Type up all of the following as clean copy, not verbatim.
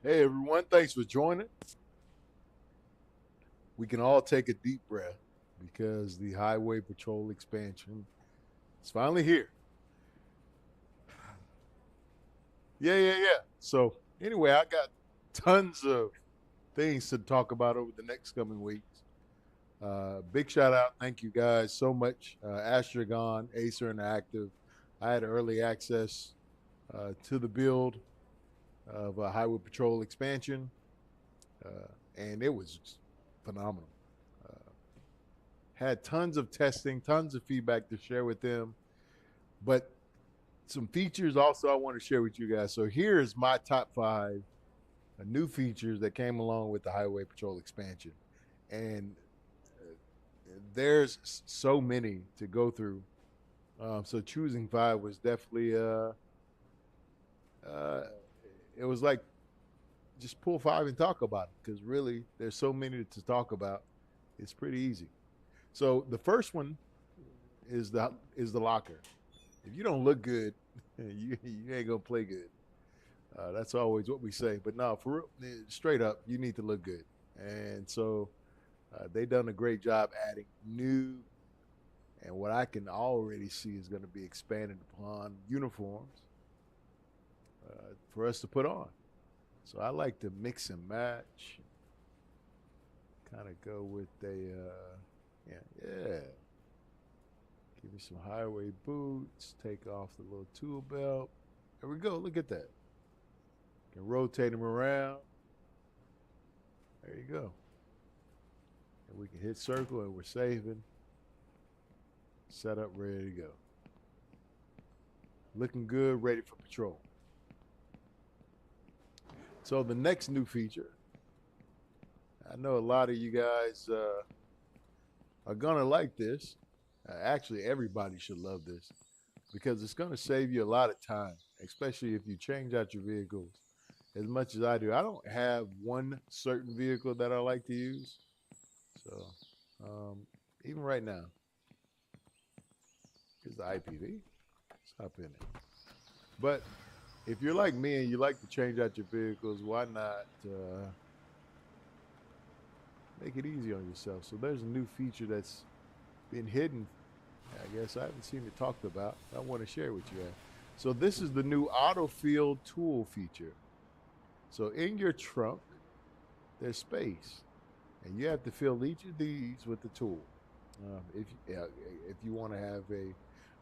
Hey everyone, thanks for joining. We can all take a deep breath because the Highway Patrol expansion is finally here. Yeah. So, anyway, I got tons of things to talk about over the next coming weeks. Big shout out. Thank you guys so much. Astragon, Aesir Interactive. I had early access to the build of a Highway Patrol expansion, and it was phenomenal. Uh, had tons of testing, tons of feedback to share with them, but some features also I want to share with you guys. So here's my top five new features that came along with the Highway Patrol expansion, and there's so many to go through. So choosing five was definitely uh, it was like just pull five and talk about it because really there's so many to talk about. It's pretty easy. So the first one is the locker. If you don't look good, you ain't gonna play good. That's always what we say. But no, for real, straight up, you need to look good. And so they done a great job adding new and what I can already see is going to be expanded upon uniforms for us to put on. So I like to mix and match, kind of go with yeah. Give me some highway boots, take off the little tool belt. There we go. Look at that. Can rotate them around. There you go. And we can hit circle and we're saving. Set up, ready to go. Looking good, ready for patrol. So the next new feature, I know a lot of you guys are gonna like this. Actually, everybody should love this because it's gonna save you a lot of time, especially if you change out your vehicles as much as I do. I don't have one certain vehicle that I like to use, so um, even right now, here's the IPV. Let's hop in it. But if you're like me and you like to change out your vehicles, why not make it easy on yourself? So there's a new feature that's been hidden. I guess I haven't seen it talked about. I want to share with you guys. So this is the new autofill tool feature. So in your trunk, there's space, and you have to fill each of these with the tool. If you want to have a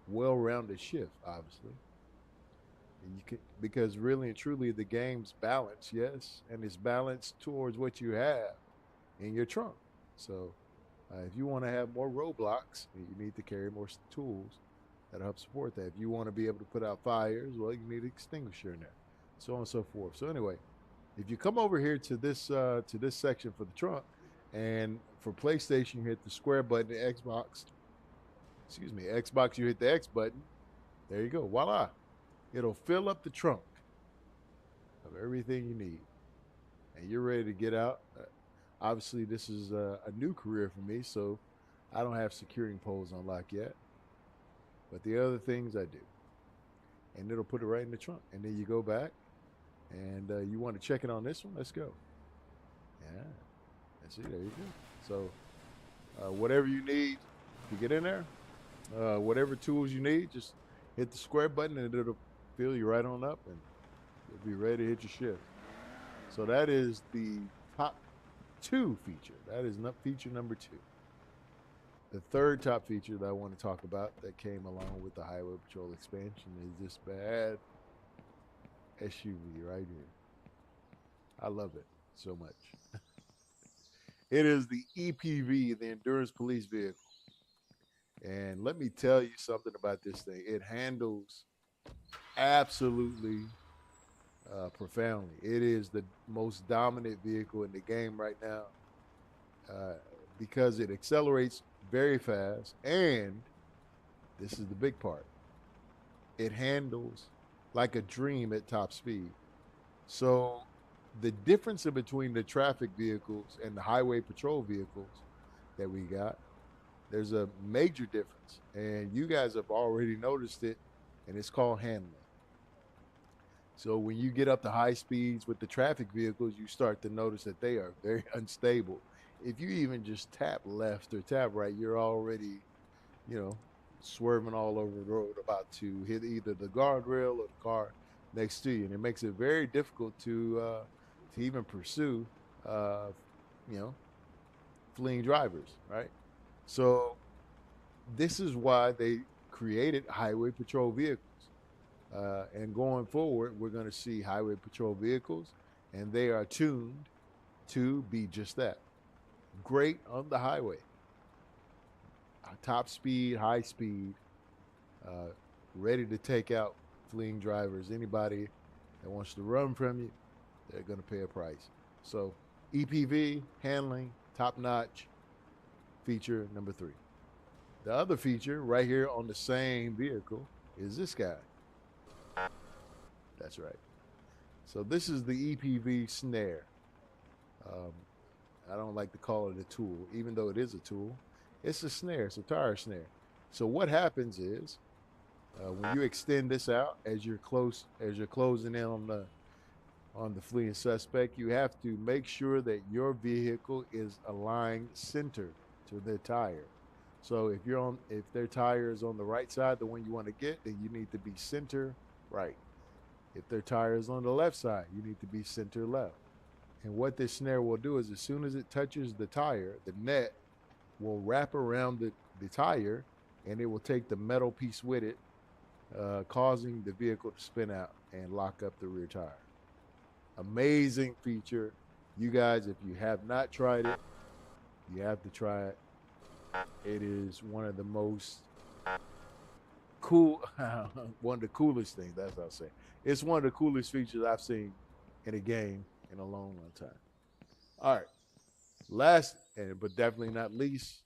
well-rounded shift, obviously, and you can because really and truly the game's balanced, yes, and it's balanced towards what you have in your trunk. So if you want to have more roadblocks, you need to carry more tools that help support that. If you want to be able to put out fires, well, you need an extinguisher in there, so on and so forth. So anyway, if you come over here to this section for the trunk, and for PlayStation, you hit the square button. Xbox, excuse me, Xbox, you hit the X button. There you go. Voila! It'll fill up the trunk of everything you need, and you're ready to get out. Obviously, this is a new career for me, so I don't have securing poles unlocked yet. But the other things I do, and it'll put it right in the trunk. And then you go back, and you want to check it on this one. Let's go. Yeah, and see, there you go. So whatever you need to get in there, whatever tools you need, just hit the square button, and it'll fill you right on up, and you'll be ready to hit your shift. So that is the top two feature. That is not feature number two. The third top feature that I want to talk about that came along with the Highway Patrol expansion is this bad SUV right here. I love it so much. It is the EPV, the Endurance Police Vehicle. And let me tell you something about this thing. It handles absolutely profoundly. It is the most dominant vehicle in the game right now uh, because it accelerates very fast, and this is the big part, it handles like a dream at top speed. So the difference in between the traffic vehicles and the highway patrol vehicles that we got, there's a major difference, and you guys have already noticed it, and it's called handling. So when you get up to high speeds with the traffic vehicles, you start to notice that they are very unstable. If you even just tap left or tap right, you're already, you know, swerving all over the road, about to hit either the guardrail or the car next to you, and it makes it very difficult to even pursue, uh, you know, fleeing drivers, right? So this is why they created highway patrol vehicles. And going forward, we're going to see highway patrol vehicles, and they are tuned to be just that, great on the highway, top speed, high speed, uh, ready to take out fleeing drivers. Anybody that wants to run from you, they're going to pay a price. So EPV handling, top notch, feature number 3. The other feature right here on the same vehicle is this guy. That's right. So this is the EPV snare. Um, I don't like to call it a tool, even though it is a tool. It's a snare. It's a tire snare. So what happens is when you extend this out as you're closing in on the fleeing suspect, you have to make sure that your vehicle is aligned center to their tire. So if their tire is on the right side, the one you want to get, then you need to be center right. If their tire is on the left side, you need to be center left. And what this snare will do is as soon as it touches the tire, the net will wrap around the tire, and it will take the metal piece with it, causing the vehicle to spin out and lock up the rear tire. Amazing feature. You guys, if you have not tried it, you have to try it. It is one of the most cool, one of the coolest things, that's what I'll say. It's one of the coolest features I've seen in a game in a long, long time. All right. Last, but definitely not least,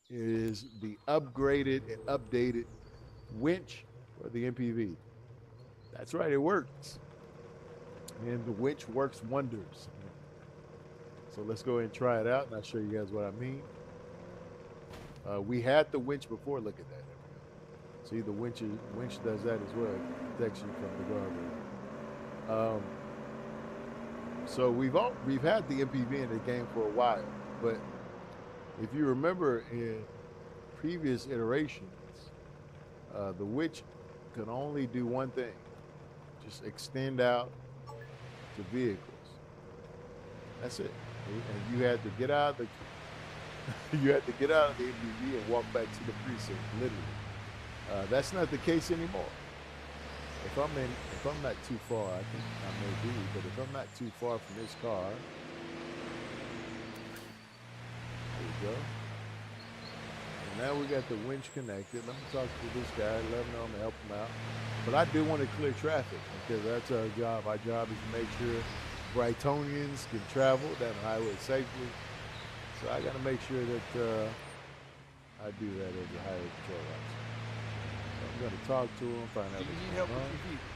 is the upgraded and updated winch for the MPV. That's right, it works. And the winch works wonders. So let's go ahead and try it out, and I'll show you guys what I mean. We had the winch before. Look at that. See, the winch does that as well. It protects you from the guardrail. So we've had the MPV in the game for a while, but if you remember in previous iterations, the winch could only do one thing: just extend out to vehicles. That's it. And you had to get out of the MPV and walk back to the precinct, literally. That's not the case anymore. If I'm not too far, I think I may be, but if I'm not too far from this car, there we go. And now we got the winch connected. Let me talk to this guy, let him know I'm gonna help him out. But I do want to clear traffic because that's our job. Our job is to make sure Brightonians can travel down the highway safely. So I got to make sure that I do that as a highway patrol officer. So I'm going to talk to him, find out what's going on. You need help with your vehicle.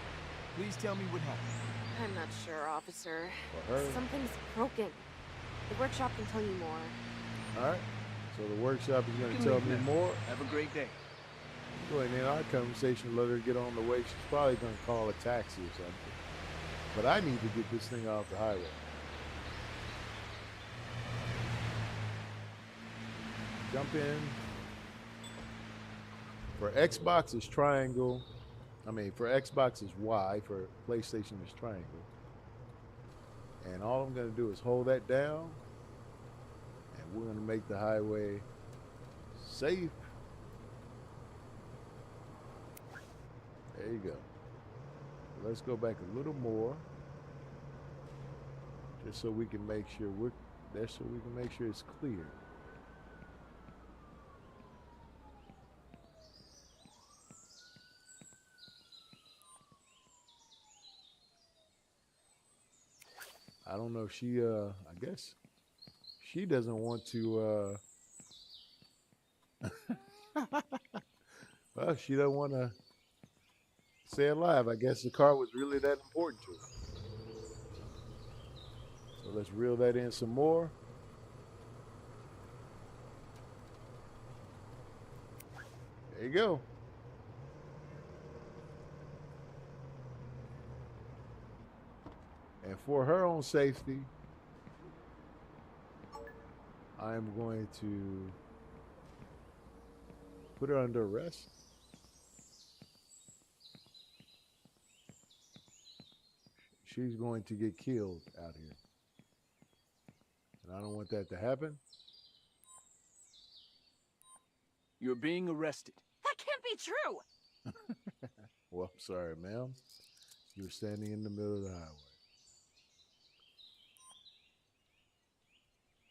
Please tell me what happened. I'm not sure, officer. For her? Something's broken. The workshop can tell you more. All right. So the workshop is going to tell me more. Have a great day. Go ahead and end our conversation, let her get on the way. She's probably going to call a taxi or something. But I need to get this thing off the highway. Jump in. For Xbox is triangle. For Xbox is Y. For PlayStation is triangle. And all I'm going to do is hold that down. And we're going to make the highway safe. There you go. Let's go back a little more. Just so we can make sure it's clear. I don't know if she, I guess she doesn't want to, well, she doesn't want to stay alive. I guess the car was really that important to her. So let's reel that in some more. There you go. And for her own safety, I am going to put her under arrest. She's going to get killed out here. And I don't want that to happen. You're being arrested. That can't be true. Well, I'm sorry, ma'am. You're standing in the middle of the highway.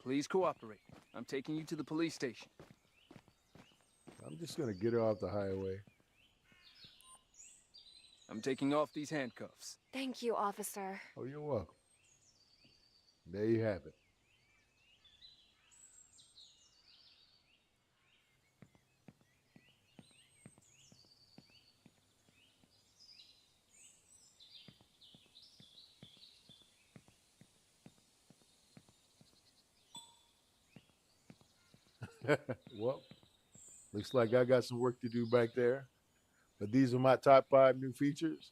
Please cooperate. I'm taking you to the police station. I'm just going to get her off the highway. I'm taking off these handcuffs. Thank you, officer. Oh, you're welcome. There you have it. Well, looks like I got some work to do back there. But these are my top 5 new features.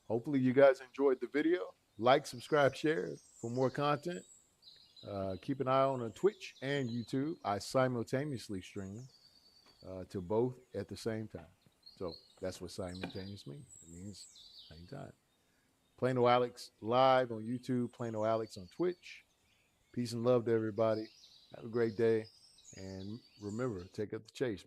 Hopefully you guys enjoyed the video. Like, subscribe, share for more content. Keep an eye on Twitch and YouTube. I simultaneously stream to both at the same time. So that's what simultaneous means. It means same time. Plano Alex live on YouTube. Plano Alex on Twitch. Peace and love to everybody. Have a great day. And remember, take up the chase.